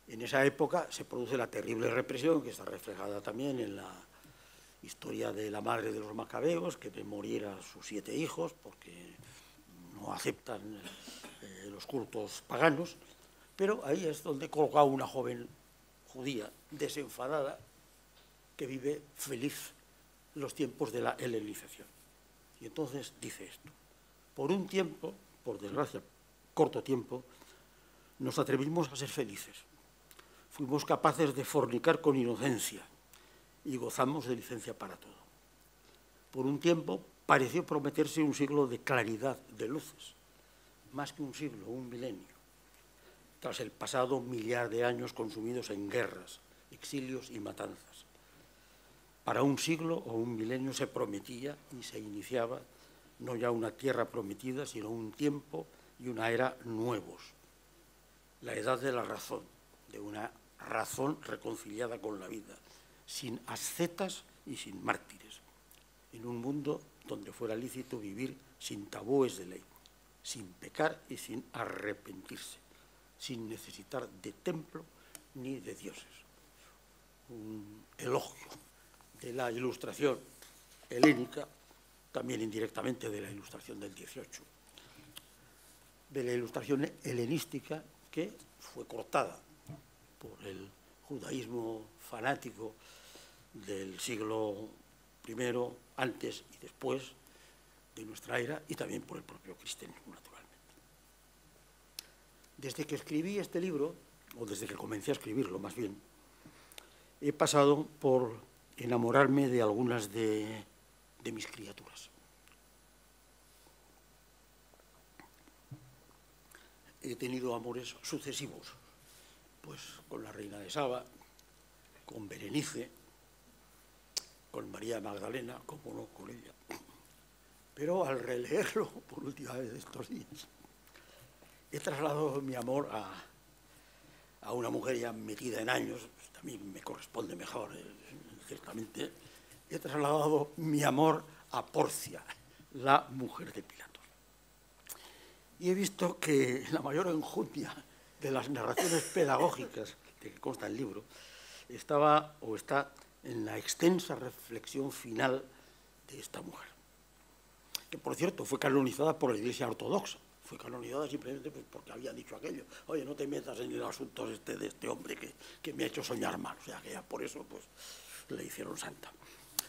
En esa época se produce la terrible represión, que está reflejada también en la historia de la madre de los macabeos, que ve morir a sus 7 hijos porque no aceptan los cultos paganos, pero ahí es donde coloca una joven judía desenfadada que vive feliz los tiempos de la helenización. Y entonces dice esto: por un tiempo, por desgracia, corto tiempo, nos atrevimos a ser felices. Fuimos capaces de fornicar con inocencia y gozamos de licencia para todo. Por un tiempo pareció prometerse un siglo de claridad, de luces, más que un siglo, un milenio, tras el pasado millar de años consumidos en guerras, exilios y matanzas. Para un siglo o un milenio se prometía y se iniciaba no ya una tierra prometida, sino un tiempo y una era nuevos. La edad de la razón, de una razón reconciliada con la vida, sin ascetas y sin mártires, en un mundo donde fuera lícito vivir sin tabúes de ley, sin pecar y sin arrepentirse, sin necesitar de templo ni de dioses. Un elogio de la ilustración helénica, también indirectamente de la ilustración del 18, de la ilustración helenística que fue cortada por el judaísmo fanático del siglo I, antes y después de nuestra era, y también por el propio cristianismo, naturalmente. Desde que escribí este libro, o desde que comencé a escribirlo más bien, he pasado por enamorarme de algunas de mis criaturas. He tenido amores sucesivos, pues con la reina de Saba, con Berenice, con María Magdalena, como no, con ella. Pero al releerlo por última vez estos días, he trasladado mi amor a una mujer ya metida en años, pues también me corresponde mejor, ciertamente. He trasladado mi amor a Porcia, la mujer de Pilatos. Y he visto que la mayor enjundia de las narraciones pedagógicas de que consta el libro estaba o está en la extensa reflexión final de esta mujer, que por cierto fue canonizada por la Iglesia Ortodoxa. Fue canonizada simplemente pues, porque había dicho aquello: oye, no te metas en el asunto de este hombre que me ha hecho soñar mal. O sea, que ya por eso pues, le hicieron santa.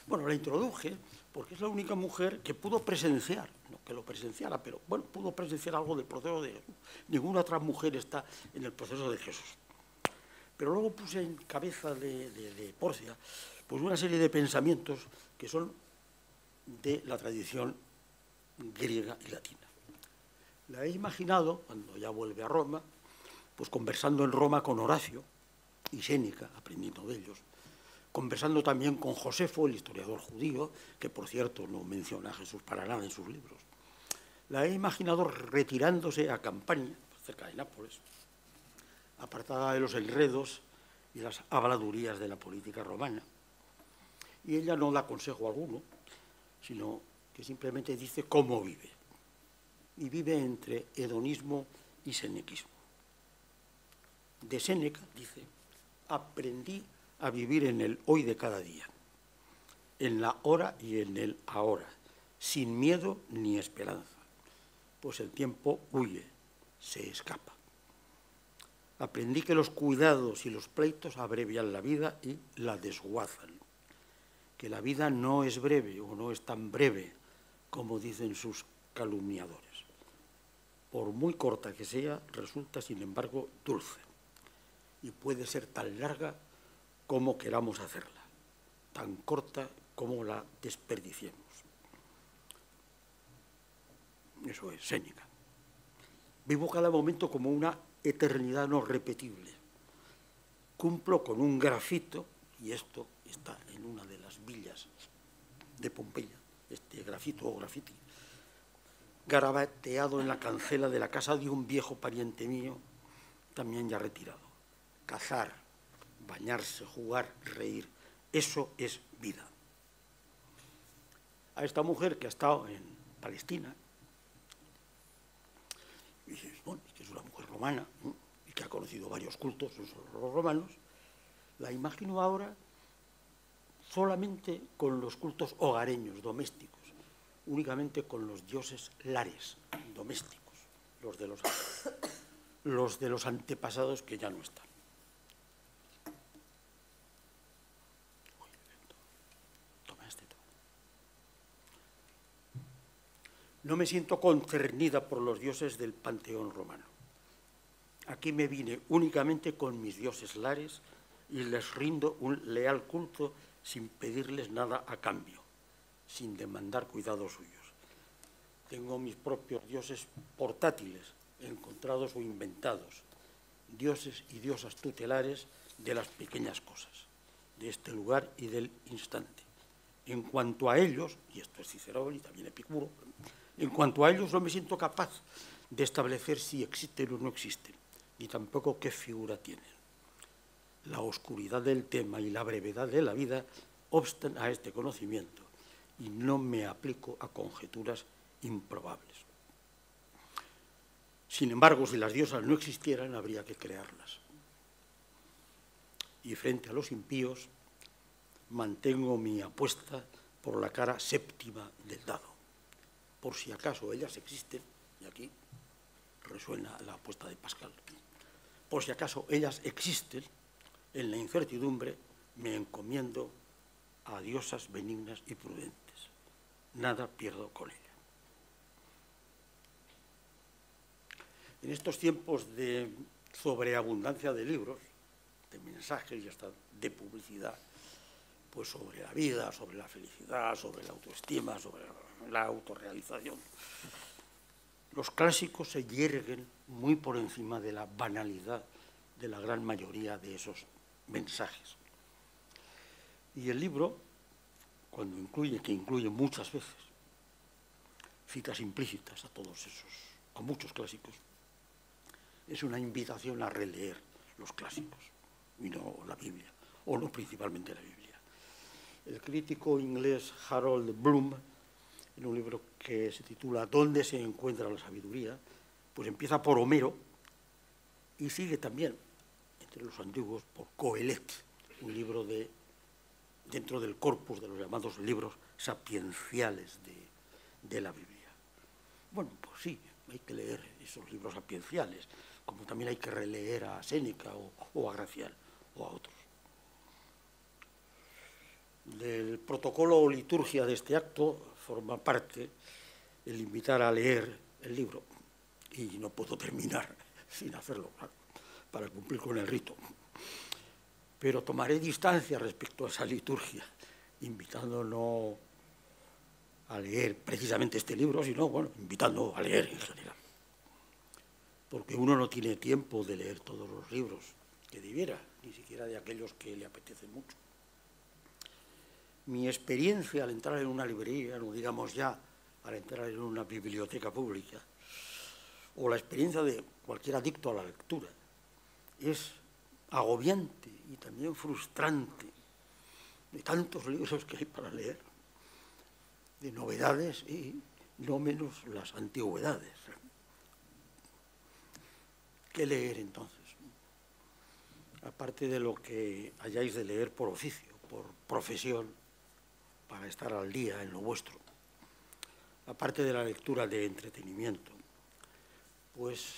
Bueno, la introduje porque es la única mujer que pudo presenciar, no que lo presenciara, pero bueno, pudo presenciar algo del proceso de Jesús. Ninguna otra mujer está en el proceso de Jesús. Pero luego puse en cabeza de Porcia pues una serie de pensamientos que son de la tradición griega y latina. La he imaginado, cuando ya vuelve a Roma, pues conversando en Roma con Horacio y Séneca, aprendiendo de ellos, conversando también con Josefo, el historiador judío, que por cierto no menciona a Jesús para nada en sus libros. La he imaginado retirándose a Campania, cerca de Nápoles, apartada de los enredos y las habladurías de la política romana. Y ella no da consejo alguno, sino que simplemente dice cómo vive. y vive entre hedonismo y senequismo. De Séneca dice: aprendí a vivir en el hoy de cada día, en la hora y en el ahora, sin miedo ni esperanza, pues el tiempo huye, se escapa. Aprendí que los cuidados y los pleitos abrevian la vida y la desguazan, que la vida no es breve o no es tan breve como dicen sus calumniadores. Por muy corta que sea, resulta, sin embargo, dulce, y puede ser tan larga como queramos hacerla, tan corta como la desperdiciemos. Eso es Séneca. Vivo cada momento como una eternidad no repetible. Cumplo con un grafito, y esto está en una de las villas de Pompeya, este grafito o grafiti, garabateado en la cancela de la casa de un viejo pariente mío, también ya retirado. Cazar, bañarse, jugar, reír, eso es vida. A esta mujer que ha estado en Palestina, y dices, bueno, que es una mujer romana, ¿no?, y que ha conocido varios cultos, los romanos, la imagino ahora solamente con los cultos hogareños, domésticos, únicamente con los dioses lares, domésticos, los de los antepasados que ya no están. No me siento concernida por los dioses del panteón romano. Aquí me vine únicamente con mis dioses lares y les rindo un leal culto sin pedirles nada a cambio, sin demandar cuidados suyos. Tengo mis propios dioses portátiles, encontrados o inventados, dioses y diosas tutelares de las pequeñas cosas, de este lugar y del instante. En cuanto a ellos, y esto es Cicerón y también Epicuro, en cuanto a ellos no me siento capaz de establecer si existen o no existen, ni tampoco qué figura tienen. La oscuridad del tema y la brevedad de la vida obstan a este conocimiento y no me aplico a conjeturas improbables. Sin embargo, si las diosas no existieran, habría que crearlas. Y frente a los impíos, mantengo mi apuesta por la cara séptima del dado. Por si acaso ellas existen, y aquí resuena la apuesta de Pascal, por si acaso ellas existen, en la incertidumbre me encomiendo a diosas benignas y prudentes. Nada pierdo con ella. En estos tiempos de sobreabundancia de libros, de mensajes y hasta de publicidad, pues sobre la vida, sobre la felicidad, sobre la autoestima, sobre la autorrealización, los clásicos se yerguen muy por encima de la banalidad de la gran mayoría de esos mensajes. Y el libro, cuando incluye muchas veces citas implícitas a muchos clásicos, es una invitación a releer los clásicos, y no la Biblia, o no principalmente la Biblia. El crítico inglés Harold Bloom, en un libro que se titula ¿Dónde se encuentra la sabiduría?, pues empieza por Homero y sigue también, entre los antiguos, por Coelet, un libro dentro del corpus de los llamados libros sapienciales de la Biblia. Bueno, pues sí, hay que leer esos libros sapienciales, como también hay que releer a Séneca o a Gracián o a otros. Del protocolo o liturgia de este acto forma parte el invitar a leer el libro, y no puedo terminar sin hacerlo, para cumplir con el rito. Pero tomaré distancia respecto a esa liturgia, invitando no a leer precisamente este libro, sino, bueno, invitando a leer en general. Porque uno no tiene tiempo de leer todos los libros que debiera, ni siquiera de aquellos que le apetecen mucho. Mi experiencia al entrar en una librería, no digamos ya al entrar en una biblioteca pública, o la experiencia de cualquier adicto a la lectura, es agobiante y también frustrante, de tantos libros que hay para leer, de novedades y no menos las antigüedades. ¿Qué leer entonces? Aparte de lo que hayáis de leer por oficio, por profesión, para estar al día en lo vuestro, aparte de la lectura de entretenimiento, pues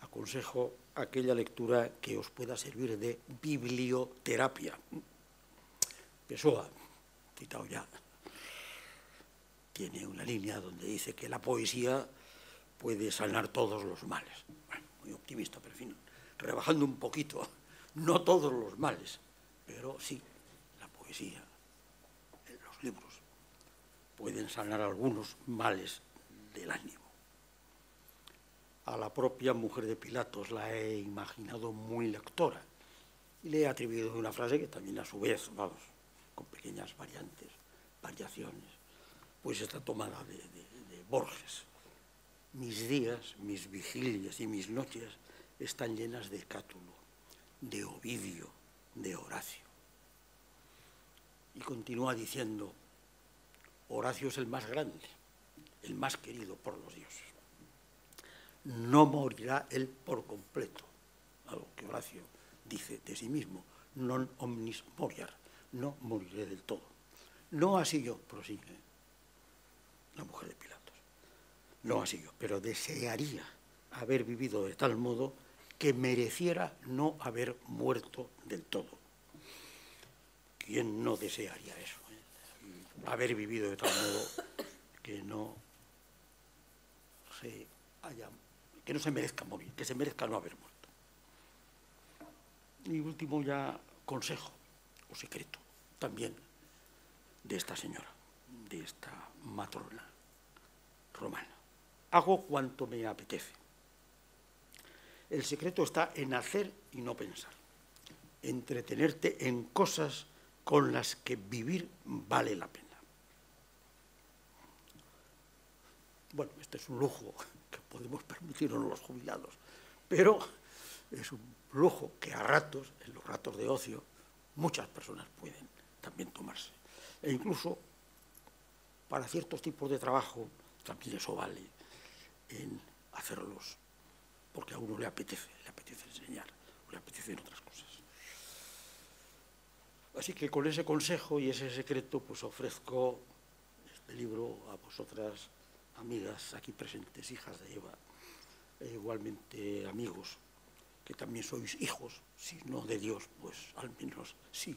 aconsejo aquella lectura que os pueda servir de biblioterapia. Pessoa, citado ya, tiene una línea donde dice que la poesía puede sanar todos los males. Bueno, muy optimista, pero en fin, rebajando un poquito, no todos los males, pero sí, la poesía, los libros, pueden sanar algunos males del ánimo. A la propia mujer de Pilatos la he imaginado muy lectora y le he atribuido una frase que también a su vez, vamos, con pequeñas variaciones, pues está tomada de Borges. Mis días, mis vigilias y mis noches están llenas de Cátulo, de Ovidio, de Horacio. Y continúa diciendo, Horacio es el más grande, el más querido por los dioses. No morirá él por completo, algo que Horacio dice de sí mismo, non omnis moriar, no moriré del todo. No así yo, prosigue la mujer de Pilatos, no así yo, pero desearía haber vivido de tal modo que mereciera no haber muerto del todo. ¿Quién no desearía eso? Haber vivido de tal modo que no se merezca morir, que se merezca no haber muerto. Y último ya consejo o secreto también de esta señora, de esta matrona romana. Hago cuanto me apetece. El secreto está en hacer y no pensar, entretenerte en cosas con las que vivir vale la pena. Bueno, este es un lujo que podemos permitirnos los jubilados, pero es un lujo que a ratos, en los ratos de ocio, muchas personas pueden también tomarse. E incluso para ciertos tipos de trabajo también eso vale en hacerlos, porque a uno le apetece enseñar, le apetecen otras cosas. Así que con ese consejo y ese secreto, pues ofrezco este libro a vosotras, amigas aquí presentes, hijas de Eva, e igualmente amigos, que también sois hijos, si no de Dios, pues al menos sí,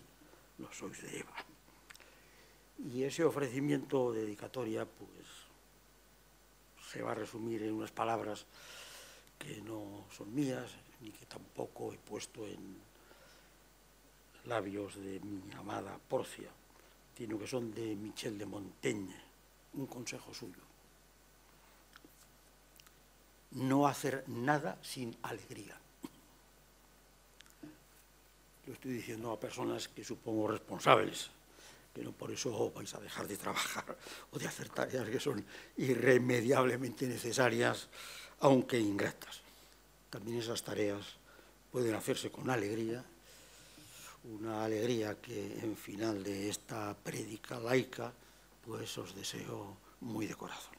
lo sois de Eva. Y ese ofrecimiento de dedicatoria, pues, se va a resumir en unas palabras que no son mías, ni que tampoco he puesto en labios de mi amada Porcia, sino que son de Michel de Montaigne, un consejo suyo. No hacer nada sin alegría. Lo estoy diciendo a personas que supongo responsables, que no por eso vais a dejar de trabajar o de hacer tareas que son irremediablemente necesarias, aunque ingratas. También esas tareas pueden hacerse con alegría, una alegría que en final de esta prédica laica, pues os deseo muy de corazón.